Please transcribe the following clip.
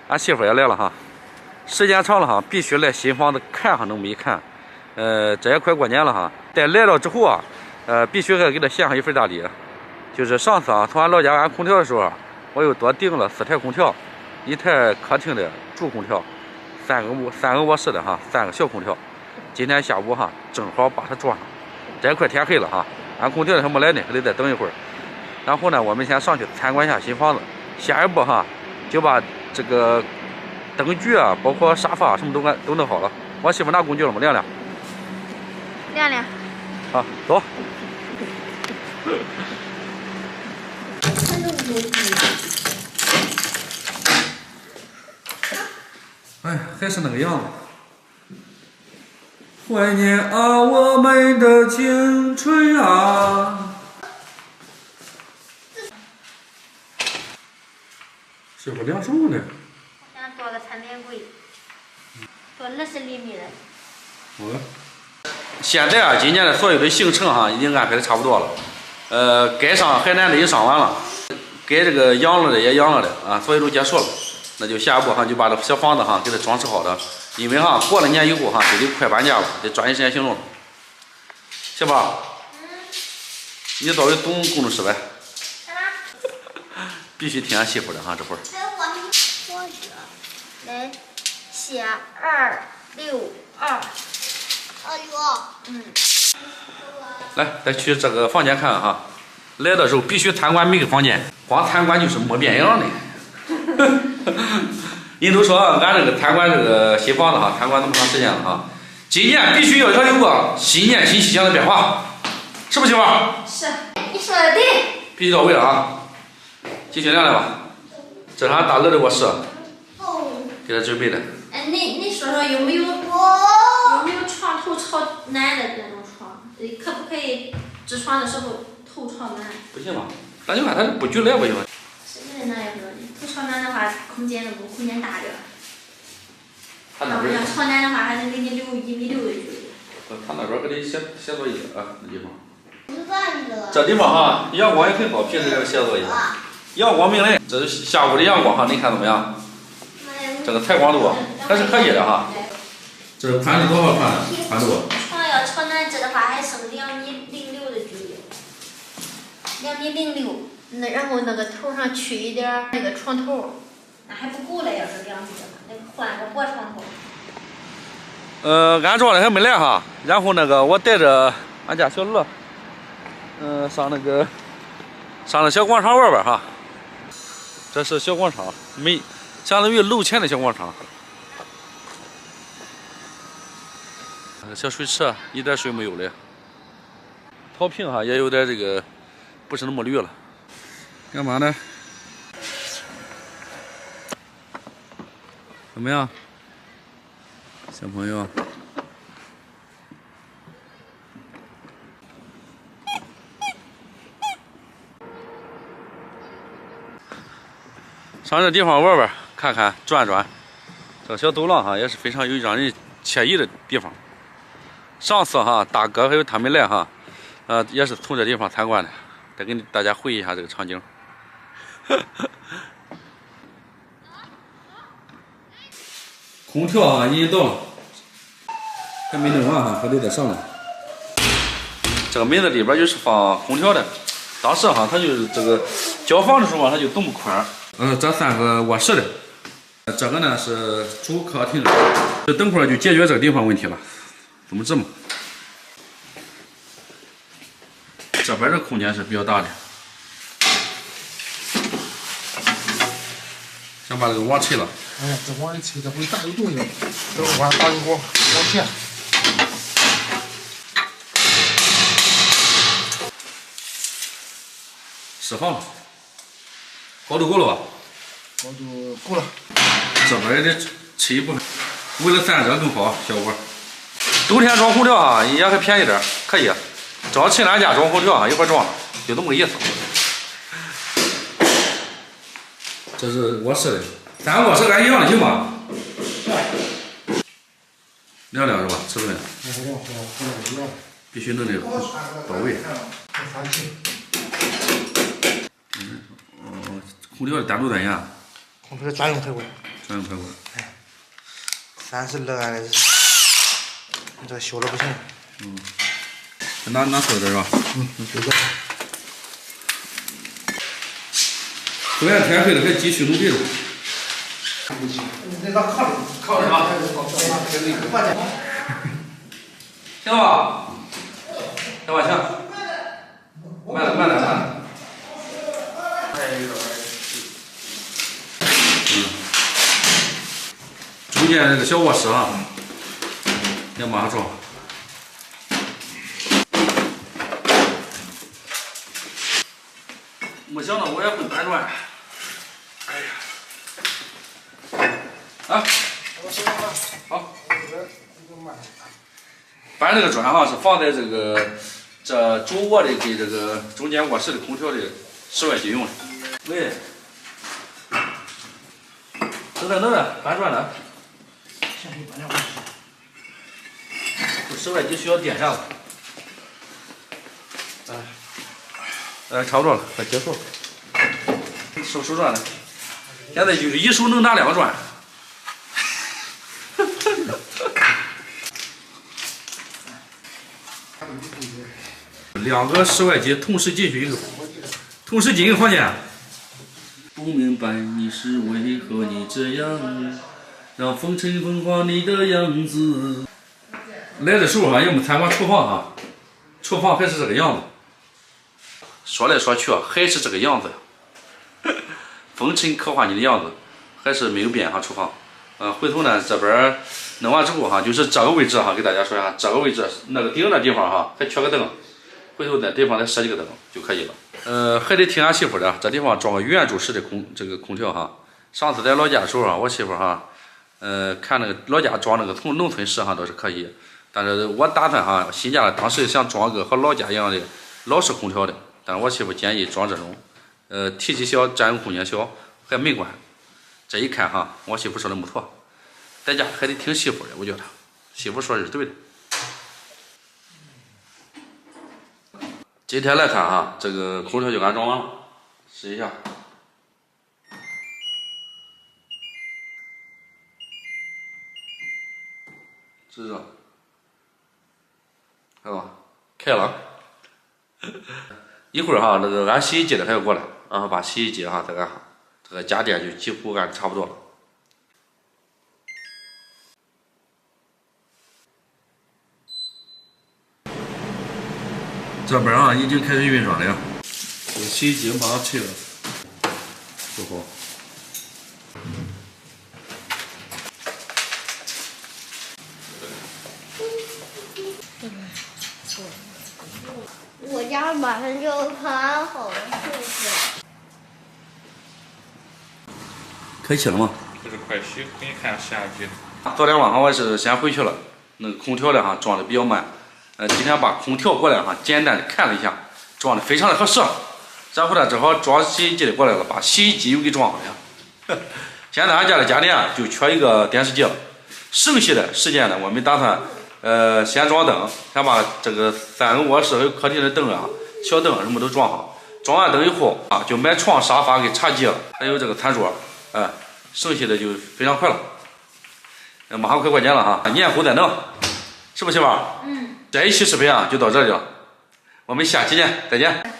俺媳妇也来了哈，时间长了哈，必须来新房子看上能没看。这也快过年了哈，在来了之后啊，必须还给她献上一份大礼，就是上次啊，从俺老家安空调的时候，我又多订了4台空调，1台客厅的主空调，3个卧室的哈，3个小空调。今天下午哈，正好把它装上。这也快天黑了哈，俺空调还没来呢，还得再等一会儿。然后呢，我们先上去参观一下新房子。下一步哈，就把这个灯具啊，包括沙发什么都弄好了。我媳妇拿工具了吗？亮亮。亮亮。好，走。哎，还是那个样子。怀念啊，我们的青春啊！媳妇晾什么呢？想做个餐点柜，做20厘米的。现在啊，今年的所有的行程哈，已经安排的差不多了。该上海南的也上完了，该这个养了的也养了的啊，所有都结束了。那就下一步哈，就把这小房子哈给它装饰好的。因为哈过了年以后哈，就得快搬家了，得抓紧时间行动了。媳妇，你作为总工程师呗，必须听俺媳妇的哈，这会儿。来，写262。来，再去这个房间看看哈。来的时候必须参观每个房间，光参观就是没变样的。人都说俺这个参观这个新房子哈，参观那么长时间了哈，今年必须要有个新年新气象的变化，是不是媳妇？是，你说的对。必须到位了啊！继续亮亮吧，这是俺大儿的卧室，给他准备的。哎，你说说有没有床头朝南的那种床？可不可以支床的时候头朝南？不行吧？咱就看他布局来不行。是的，那也不能。头朝南的话，空间大点。他那边。要朝南的话，还能给你留1.6米的距离。他那边可得写作业啊，那地方。这地方哈，阳光也很好，平时在写作业。阳光明媚，这是下午的阳光哈，你看怎么样？这个采光度还是可以的哈。这是宽度多少宽度？床要朝南支的话，还剩2.06米的距离。2.06米。那然后那个头上去一点那个床头，那还不够嘞，要是2米的话，那个换个薄床头。安装的还没来哈，然后那个我带着俺家小乐，上那小广场玩玩哈。这是小广场，相当于楼前的小广场。小水池一点水没有了，草坪哈也有点这个不是那么绿了。干嘛呢？怎么样，小朋友？上这地方玩玩，看看转转。这个小走廊哈也是非常有让人惬意的地方。上次哈大哥还有他们来哈，也是从这地方参观的，再给大家回忆一下这个场景。空调啊已经到了，还没弄完哈，还得再上来。这个门子里边就是放空调的，当时哈他就是这个交房的时候他就这么宽。这3个卧室的，这个呢是主客厅的，这等会儿就解决这个地方问题了，怎么这么？这边的空间是比较大的。想把这个网拆了。哎，这网一拆，这会大有动静。这我打个网线。释放了。高度够了吧？高度够了。这边也得拆一部分，为了散热更好效果。冬天装空调啊，也还便宜点，可以。找去俺家装空调啊，一会儿装，就这么个意思。这是卧室的，3个卧室俺一样的行吗？亮亮是吧？尺寸。必须弄这个到位。空调的单独单元。空调家用开关。专用快锅。 30多万的，你这小的不行。拿出来点是吧？就这。昨天天黑了还继续努力了。那个靠着吧。行吧？行吧行。慢点。中间这个小卧室啊，要马上装。没想到我也会搬砖。哎呀，啊，好。搬这个砖哈是放在这主卧的给这个中间卧室的空调的室外机用的。喂，等着，搬砖呢。 室外机需要电下子。差不多了，快结束了。手砖了，现在就是一手能拿2个砖。2个室外机同时进去一个房间。不明白你是为何你这样，让风尘风化你的样子。来的时候也没参观厨房哈，厨房还是这个样子。说来说去还是这个样子，风尘刻画你的样子，还是没有变哈厨房。回头呢这边弄完之后哈，就是这个位置哈，给大家说一下，这个位置那个顶的地方哈还缺个灯，回头在地方再设计个灯就可以了。还得提俺媳妇的，这地方装个圆柱式的空调哈。上次在老家的时候我媳妇哈，看那个老家装那个从农村式哈倒是可以，但是我打算哈新家当时想装个和老家一样的老式空调的，但是我媳妇建议装这种，体积小，占用空间小，还美观。这一看哈，我媳妇说的没错，在家还得听媳妇的，我觉得媳妇说的是对的。今天来看哈，这个空调就安装完了，试一下。是热，看到吧？开了。一会儿哈，那个安洗衣机的还要过来，然后把洗衣机哈再安上，这个家电就几乎安差不多了。这边啊已经开始运转了呀，这个洗衣机马上去了，不好。我家马上就看好了，是不是？开启了吗？这是快洗，给你看下集。昨天晚上我是先回去了，那个空调呢哈装的比较慢，今天把空调过来哈简单的看了一下，装的非常的合适，然后呢正好装洗衣机的过来了，把洗衣机又给装了呀。现在俺家的家电就缺一个电视机了，剩下的时间呢我们打算先装灯，先把这个3个卧室还有客厅的灯啊、小灯什么都装好。装完灯以后啊，就买床、沙发给茶几了，还有这个餐桌，剩下的就非常快了。马上快过年了哈，年后再弄，是不是媳妇儿？这一期视频啊就到这里了，我们下期见，再见。